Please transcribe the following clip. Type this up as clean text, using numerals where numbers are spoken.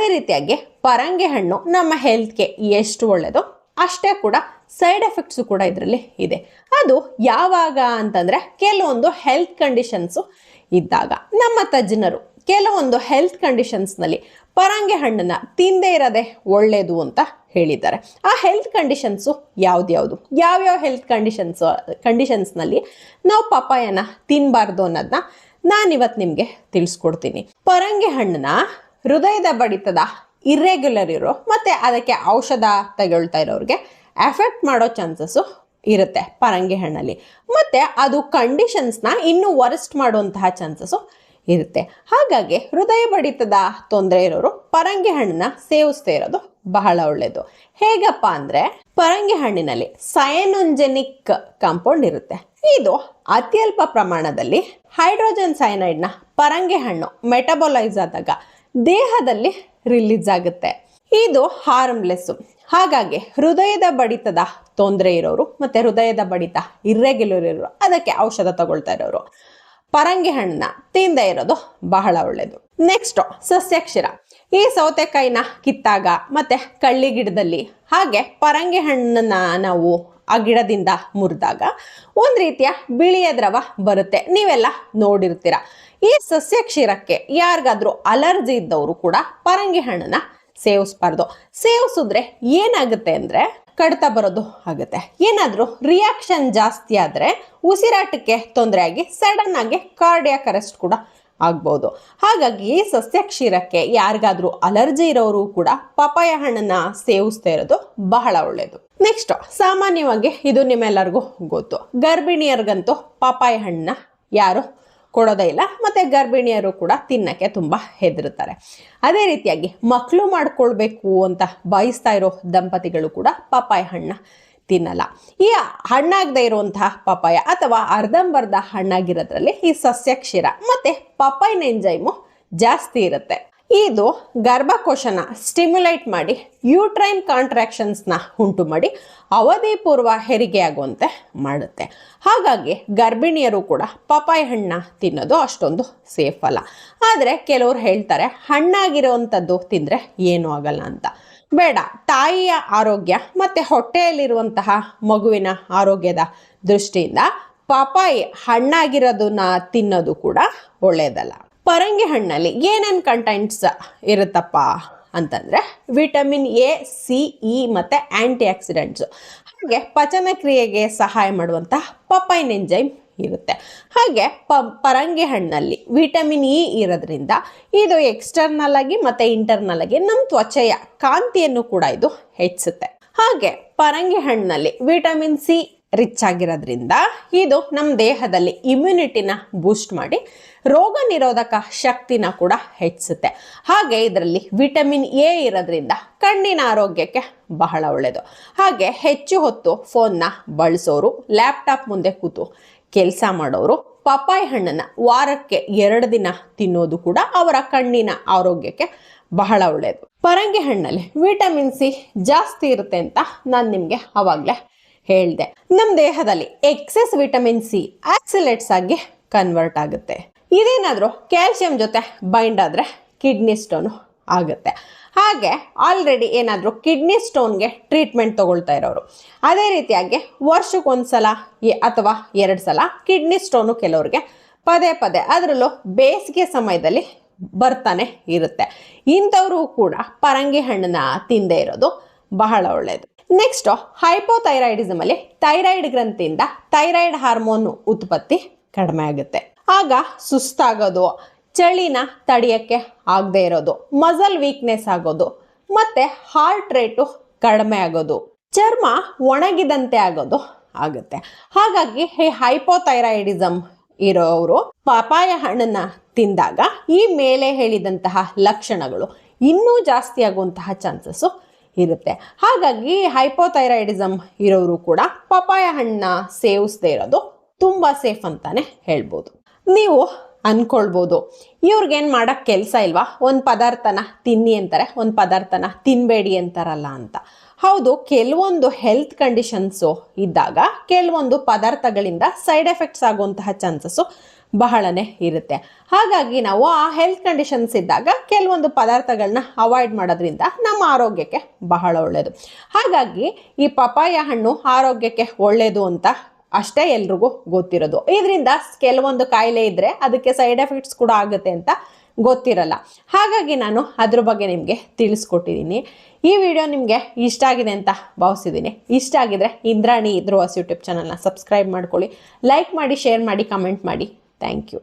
ಅದೇ ರೀತಿಯಾಗಿ ಪರಂಗಿ ಹಣ್ಣು ನಮ್ಮ ಹೆಲ್ತ್ಗೆ ಎಷ್ಟು ಒಳ್ಳೆಯದು ಅಷ್ಟೇ ಕೂಡ ಸೈಡ್ ಎಫೆಕ್ಟ್ಸು ಕೂಡ ಇದರಲ್ಲಿ ಇದೆ. ಅದು ಯಾವಾಗ ಅಂತಂದ್ರೆ ಕೆಲವೊಂದು ಹೆಲ್ತ್ ಕಂಡೀಷನ್ಸು ಇದ್ದಾಗ ನಮ್ಮ ತಜ್ಞರು ಕೆಲವೊಂದು ಹೆಲ್ತ್ ಕಂಡೀಷನ್ಸ್ನಲ್ಲಿ ಪರಂಗಿ ಹಣ್ಣನ್ನ ತಿಂದೇ ಇರೋದೇ ಒಳ್ಳೇದು ಅಂತ ಹೇಳಿದ್ದಾರೆ. ಆ ಹೆಲ್ತ್ ಕಂಡೀಷನ್ಸು ಯಾವ್ದ್ಯಾವುದು, ಯಾವ್ಯಾವ ಹೆಲ್ತ್ ಕಂಡೀಷನ್ಸ್ನಲ್ಲಿ ನಾವು ಪಪಾಯನ ತಿನ್ನಬಾರ್ದು ಅನ್ನೋದನ್ನ ನಾನಿವತ್ತು ನಿಮಗೆ ತಿಳಿಸ್ಕೊಡ್ತೀನಿ. ಪರಂಗಿ ಹಣ್ಣನ್ನ ಹೃದಯದ ಬಡಿತದ ಇರ್ರೆಗ್ಯುಲರ್ ಇರೋ ಮತ್ತೆ ಅದಕ್ಕೆ ಔಷಧ ತಗೊಳ್ತಾ ಇರೋರಿಗೆ ಎಫೆಕ್ಟ್ ಮಾಡೋ ಚಾನ್ಸಸ್ಸು ಇರುತ್ತೆ ಪರಂಗಿ ಹಣ್ಣಲ್ಲಿ. ಮತ್ತೆ ಅದು ಕಂಡೀಷನ್ಸ್ನ ಇನ್ನೂ ವರ್ಸ್ಟ್ ಮಾಡುವಂತಹ ಚಾನ್ಸಸ್ಸು ಇರುತ್ತೆ. ಹಾಗಾಗಿ ಹೃದಯ ಬಡಿತದ ತೊಂದರೆ ಇರೋರು ಪರಂಗಿ ಹಣ್ಣನ್ನ ಸೇವಿಸ್ತಾ ಇರೋದು ಬಹಳ ಒಳ್ಳೆಯದು. ಹೇಗಪ್ಪ ಅಂದ್ರೆ ಪರಂಗಿ ಹಣ್ಣಿನಲ್ಲಿ ಸಯನೋಜೆನಿಕ್ ಕಾಂಪೌಂಡ್ ಇರುತ್ತೆ. ಇದು ಅತ್ಯಲ್ಪ ಪ್ರಮಾಣದಲ್ಲಿ ಹೈಡ್ರೋಜನ್ ಸಯನೈಡ್ನ ಪರಂಗಿ ಹಣ್ಣು ಮೆಟಬಲೈಸ್ ಆದಾಗ ದೇಹದಲ್ಲಿ ರಿಲೀಸ್ ಆಗುತ್ತೆ. ಇದು ಹಾರ್ಮ್ಲೆಸ್. ಹಾಗಾಗಿ ಹೃದಯದ ಬಡಿತದ ತೊಂದರೆ ಇರೋರು ಮತ್ತೆ ಹೃದಯದ ಬಡಿತ ಇರ್ರೆಗ್ಯುಲರ್ ಇರೋರು ಅದಕ್ಕೆ ಔಷಧ ತಗೊಳ್ತಾ ಇರೋರು ಪರಂಗಿ ಹಣ್ಣನ್ನ ತಿಂದೇ ಇರೋದು ಬಹಳ ಒಳ್ಳೆಯದು. ನೆಕ್ಸ್ಟ್ ಸಸ್ಯಕ್ಷೀರ. ಈ ಸೌತೆಕಾಯಿನ ಕಿತ್ತಾಗ ಮತ್ತೆ ಕಳ್ಳಿ ಗಿಡದಲ್ಲಿ ಹಾಗೆ ಪರಂಗಿ ಹಣ್ಣನ್ನ ನಾವು ಆ ಗಿಡದಿಂದ ಮುರಿದಾಗ ಒಂದು ರೀತಿಯ ಬಿಳಿಯ ದ್ರವ ಬರುತ್ತೆ, ನೀವೆಲ್ಲ ನೋಡಿರ್ತೀರ. ಈ ಸಸ್ಯಕ್ಷೀರಕ್ಕೆ ಯಾರಿಗಾದ್ರೂ ಅಲರ್ಜಿ ಇದ್ದವರು ಕೂಡ ಪರಂಗಿ ಹಣ್ಣನ್ನ ಸೇವಿಸಬಾರ್ದು. ಸೇವಿಸಿದ್ರೆ ಏನಾಗುತ್ತೆ ಅಂದ್ರೆ ಕಡಿತ ಬರೋದು ಆಗುತ್ತೆ. ಏನಾದ್ರೂ ರಿಯಾಕ್ಷನ್ ಜಾಸ್ತಿ ಆದ್ರೆ ಉಸಿರಾಟಕ್ಕೆ ತೊಂದರೆ ಆಗಿ ಸಡನ್ ಆಗಿ ಕಾರ್ಡಿಯಾಕ್ ಅರೆಸ್ಟ್ ಕೂಡ ಆಗ್ಬೋದು. ಹಾಗಾಗಿ ಈ ಸಸ್ಯಕ್ಷೀರಕ್ಕೆ ಯಾರಿಗಾದ್ರೂ ಅಲರ್ಜಿ ಇರೋರು ಕೂಡ ಪಪಾಯ ಹಣ್ಣನ್ನ ಸೇವಿಸ್ತಾ ಇರೋದು ಬಹಳ ಒಳ್ಳೆಯದು. ನೆಕ್ಸ್ಟ್ ಸಾಮಾನ್ಯವಾಗಿ ಇದು ನಿಮ್ಮೆಲ್ಲರಿಗೂ ಗೊತ್ತು, ಗರ್ಭಿಣಿಯರಿಗಂತೂ ಪಪಾಯ ಹಣ್ಣನ್ನ ಯಾರು ಕೊಡೋದೇ ಇಲ್ಲ ಮತ್ತೆ ಗರ್ಭಿಣಿಯರು ಕೂಡ ತಿನ್ನಕ್ಕೆ ತುಂಬಾ ಹೆದರುತ್ತಾರೆ. ಅದೇ ರೀತಿಯಾಗಿ ಮಕ್ಕಳು ಮಾಡ್ಕೊಳ್ಬೇಕು ಅಂತ ಬಯಸ್ತಾ ಇರೋ ದಂಪತಿಗಳು ಕೂಡ ಪಪಾಯ ಹಣ್ಣ ತಿನ್ನಲ್ಲ. ಈ ಹಣ್ಣಾಗದೇ ಇರುವಂತಹ ಪಪಾಯ ಅಥವಾ ಅರ್ಧಂಬರ್ಧ ಹಣ್ಣಾಗಿರೋದ್ರಲ್ಲಿ ಈ ಸಸ್ಯಕ್ಷೀರ ಮತ್ತೆ ಪಪಾಯಿನ ಎಂಜೈಮು ಜಾಸ್ತಿ ಇರುತ್ತೆ. ಇದು ಗರ್ಭಕೋಶನ ಸ್ಟಿಮ್ಯುಲೇಟ್ ಮಾಡಿ ಯೂಟ್ರೈನ್ ಕಾಂಟ್ರಾಕ್ಷನ್ಸ್ನ ಉಂಟು ಮಾಡಿ ಅವಧಿ ಪೂರ್ವ ಹೆರಿಗೆ ಆಗುವಂತೆ ಮಾಡುತ್ತೆ. ಹಾಗಾಗಿ ಗರ್ಭಿಣಿಯರು ಕೂಡ ಪಪಾಯ ಹಣ್ಣ ತಿನ್ನೋದು ಅಷ್ಟೊಂದು ಸೇಫ್ ಅಲ್ಲ. ಆದರೆ ಕೆಲವರು ಹೇಳ್ತಾರೆ ಹಣ್ಣಾಗಿರುವಂಥದ್ದು ತಿಂದರೆ ಏನೂ ಆಗಲ್ಲ ಅಂತ. ಬೇಡ, ತಾಯಿಯ ಆರೋಗ್ಯ ಮತ್ತು ಹೊಟ್ಟೆಯಲ್ಲಿರುವಂತಹ ಮಗುವಿನ ಆರೋಗ್ಯದ ದೃಷ್ಟಿಯಿಂದ ಪಪಾಯಿ ಹಣ್ಣಾಗಿರೋದನ್ನ ತಿನ್ನೋದು ಕೂಡ ಒಳ್ಳೆಯದಲ್ಲ. ಪರಂಗಿ ಹಣ್ಣಲ್ಲಿ ಏನೇನು ಕಂಟೆಂಟ್ಸ್ ಇರುತ್ತಪ್ಪ ಅಂತಂದರೆ ವಿಟಮಿನ್ ಎ, ಸಿ, ಇ ಮತ್ತು ಆ್ಯಂಟಿ ಆಕ್ಸಿಡೆಂಟ್ಸು, ಹಾಗೆ ಪಚನ ಕ್ರಿಯೆಗೆ ಸಹಾಯ ಮಾಡುವಂತಹ ಪಪಾಯಿನ್ ಎಂಜೈಮ್ ಇರುತ್ತೆ. ಹಾಗೆ ಪರಂಗಿ ಹಣ್ಣಲ್ಲಿ ವಿಟಮಿನ್ ಇ ಇರೋದ್ರಿಂದ ಇದು ಎಕ್ಸ್ಟರ್ನಲ್ ಆಗಿ ಮತ್ತು ಇಂಟರ್ನಲ್ ಆಗಿ ನಮ್ಮ ತ್ವಚೆಯ ಕಾಂತಿಯನ್ನು ಕೂಡ ಇದು ಹೆಚ್ಚಿಸುತ್ತೆ. ಹಾಗೆ ಪರಂಗಿ ಹಣ್ಣಲ್ಲಿ ವಿಟಮಿನ್ ಸಿ ರಿಚ್ ಆಗಿರೋದ್ರಿಂದ ಇದು ನಮ್ಮ ದೇಹದಲ್ಲಿ ಇಮ್ಯುನಿಟಿನ ಬೂಸ್ಟ್ ಮಾಡಿ ರೋಗ ನಿರೋಧಕ ಶಕ್ತಿನ ಕೂಡ ಹೆಚ್ಚಿಸುತ್ತೆ. ಹಾಗೆ ಇದರಲ್ಲಿ ವಿಟಮಿನ್ ಎ ಇರೋದ್ರಿಂದ ಕಣ್ಣಿನ ಆರೋಗ್ಯಕ್ಕೆ ಬಹಳ ಒಳ್ಳೆಯದು. ಹಾಗೆ ಹೆಚ್ಚು ಹೊತ್ತು ಫೋನ್ನ ಬಳಸೋರು, ಲ್ಯಾಪ್ಟಾಪ್ ಮುಂದೆ ಕೂತು ಕೆಲಸ ಮಾಡೋರು ಪಪಾಯ ಹಣ್ಣನ್ನು ವಾರಕ್ಕೆ 2 ದಿನ ತಿನ್ನೋದು ಕೂಡ ಅವರ ಕಣ್ಣಿನ ಆರೋಗ್ಯಕ್ಕೆ ಬಹಳ ಒಳ್ಳೆಯದು. ಪರಂಗಿ ಹಣ್ಣಲ್ಲಿ ವಿಟಮಿನ್ ಸಿ ಜಾಸ್ತಿ ಇರುತ್ತೆ ಅಂತ ನಾನು ನಿಮಗೆ ಆವಾಗಲೇ ಹೇಳಿದೆ. ನಮ್ಮ ದೇಹದಲ್ಲಿ ಎಕ್ಸೆಸ್ ವಿಟಮಿನ್ ಸಿ ಆಕ್ಸಿಲೇಟ್ಸ್ ಆಗಿ ಕನ್ವರ್ಟ್ ಆಗುತ್ತೆ. ಇದೇನಾದರೂ ಕ್ಯಾಲ್ಸಿಯಂ ಜೊತೆ ಬೈಂಡ್ ಆದರೆ ಕಿಡ್ನಿ ಸ್ಟೋನು ಆಗುತ್ತೆ. ಹಾಗೆ ಆಲ್ರೆಡಿ ಏನಾದರೂ ಕಿಡ್ನಿ ಸ್ಟೋನ್ಗೆ ಟ್ರೀಟ್ಮೆಂಟ್ ತಗೊಳ್ತಾ ಇರೋರು, ಅದೇ ರೀತಿಯಾಗಿ ವರ್ಷಕ್ಕೊಂದ್ಸಲ ಅಥವಾ 2 ಸಲ ಕಿಡ್ನಿ ಸ್ಟೋನು ಕೆಲವ್ರಿಗೆ ಪದೇ ಪದೇ ಅದರಲ್ಲೂ ಬೇಸಿಗೆ ಸಮಯದಲ್ಲಿ ಬರ್ತಾನೆ ಇರುತ್ತೆ. ಇಂಥವರು ಕೂಡ ಪರಂಗಿ ಹಣ್ಣನ್ನ ತಿಂದೇ ಇರೋದು ಬಹಳ ಒಳ್ಳೆಯದು. ನೆಕ್ಸ್ಟ್ ಹೈಪೋಥೈರಾಯ್ಡಿಸಮ್ ಅಲ್ಲಿ ಥೈರಾಯ್ಡ್ ಗ್ರಂಥಿಯಿಂದ ಥೈರಾಯ್ಡ್ ಹಾರ್ಮೋನ್ ಉತ್ಪತ್ತಿ ಕಡಿಮೆ ಆಗುತ್ತೆ. ಆಗ ಸುಸ್ತಾಗೋದು, ಚಳಿನ ತಡೆಯಕ್ಕೆ ಆಗದೆ ಇರೋದು, ಮಸಲ್ ವೀಕ್ನೆಸ್ ಆಗೋದು ಮತ್ತೆ ಹಾರ್ಟ್ ರೇಟು ಕಡಿಮೆ ಆಗೋದು, ಚರ್ಮ ಒಣಗಿದಂತೆ ಆಗೋದು ಆಗುತ್ತೆ. ಹಾಗಾಗಿ ಈ ಹೈಪೋಥೈರಾಯ್ಡಿಸಮ್ ಇರೋರು ಪಪಾಯ ಹಣ್ಣನ್ನ ತಿಂದಾಗ ಈ ಮೇಲೆ ಹೇಳಿದಂತಹ ಲಕ್ಷಣಗಳು ಇನ್ನೂ ಜಾಸ್ತಿ ಆಗುವಂತಹ ಚಾನ್ಸಸ್ ಇರುತ್ತೆ. ಹಾಗಾಗಿ ಹೈಪೋಥೈರಾಯ್ಡಿಸಮ್ ಇರೋರು ಕೂಡ ಪಪಾಯ ಹಣ್ಣನ್ನ ಸೇವಿಸದೇ ಇರೋದು ತುಂಬಾ ಸೇಫ್ ಅಂತಾನೆ ಹೇಳ್ಬೋದು. ನೀವು ಅನ್ಕೊಳ್ಬೋದು, ಇವ್ರಿಗೇನು ಮಾಡೋಕ್ಕೆ ಕೆಲಸ ಇಲ್ವಾ, ಒಂದು ಪದಾರ್ಥನ ತಿನ್ನಿ ಅಂತಾರೆ, ಒಂದು ಪದಾರ್ಥನ ತಿನ್ನಬೇಡಿ ಅಂತಾರಲ್ಲ ಅಂತ. ಹೌದು, ಕೆಲವೊಂದು ಹೆಲ್ತ್ ಕಂಡೀಷನ್ಸು ಇದ್ದಾಗ ಕೆಲವೊಂದು ಪದಾರ್ಥಗಳಿಂದ ಸೈಡ್ ಎಫೆಕ್ಟ್ಸ್ ಆಗುವಂತಹ ಚಾನ್ಸಸ್ಸು ಬಹಳನೇ ಇರುತ್ತೆ. ಹಾಗಾಗಿ ನಾವು ಆ ಹೆಲ್ತ್ ಕಂಡೀಷನ್ಸ್ ಇದ್ದಾಗ ಕೆಲವೊಂದು ಪದಾರ್ಥಗಳನ್ನ ಅವಾಯ್ಡ್ ಮಾಡೋದ್ರಿಂದ ನಮ್ಮ ಆರೋಗ್ಯಕ್ಕೆ ಬಹಳ ಒಳ್ಳೆಯದು. ಹಾಗಾಗಿ ಈ ಪಪಾಯ ಹಣ್ಣು ಆರೋಗ್ಯಕ್ಕೆ ಒಳ್ಳೆಯದು ಅಂತ ಅಷ್ಟೇ ಎಲ್ರಿಗೂ ಗೊತ್ತಿರೋದು. ಇದರಿಂದ ಕೆಲವೊಂದು ಕಾಯಿಲೆ ಇದ್ದರೆ ಅದಕ್ಕೆ ಸೈಡ್ ಎಫೆಕ್ಟ್ಸ್ ಕೂಡ ಆಗುತ್ತೆ ಅಂತ ಗೊತ್ತಿರಲ್ಲ. ಹಾಗಾಗಿ ನಾನು ಅದ್ರ ಬಗ್ಗೆ ನಿಮಗೆ ತಿಳಿಸ್ಕೊಟ್ಟಿದ್ದೀನಿ. ಈ ವಿಡಿಯೋ ನಿಮಗೆ ಇಷ್ಟ ಆಗಿದೆ ಅಂತ ಭಾವಿಸಿದ್ದೀನಿ. ಇಷ್ಟ ಆಗಿದ್ರೆ ಇಂದ್ರಾಣಿ ಧ್ರುವಸ್ ಯೂಟ್ಯೂಬ್ ಚಾನಲ್ನ ಸಬ್ಸ್ಕ್ರೈಬ್ ಮಾಡ್ಕೊಳ್ಳಿ, ಲೈಕ್ ಮಾಡಿ, ಶೇರ್ ಮಾಡಿ, ಕಮೆಂಟ್ ಮಾಡಿ. Thank you.